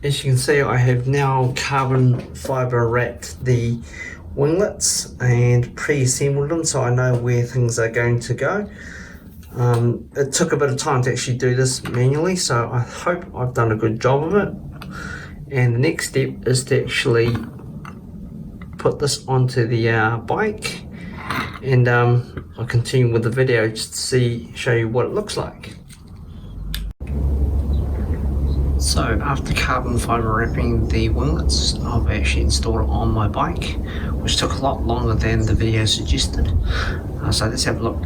as you can see, I have now carbon fibre wrapped the winglets and pre-assembled them so I know where things are going to go. It took a bit of time to actually do this manually, so I hope I've done a good job of it. And the next step is to actually put this onto the bike, and I'll continue with the video just to show you what it looks like. So after carbon fibre wrapping the winglets, I've actually installed it on my bike, which took a lot longer than the video suggested. So let's have a look.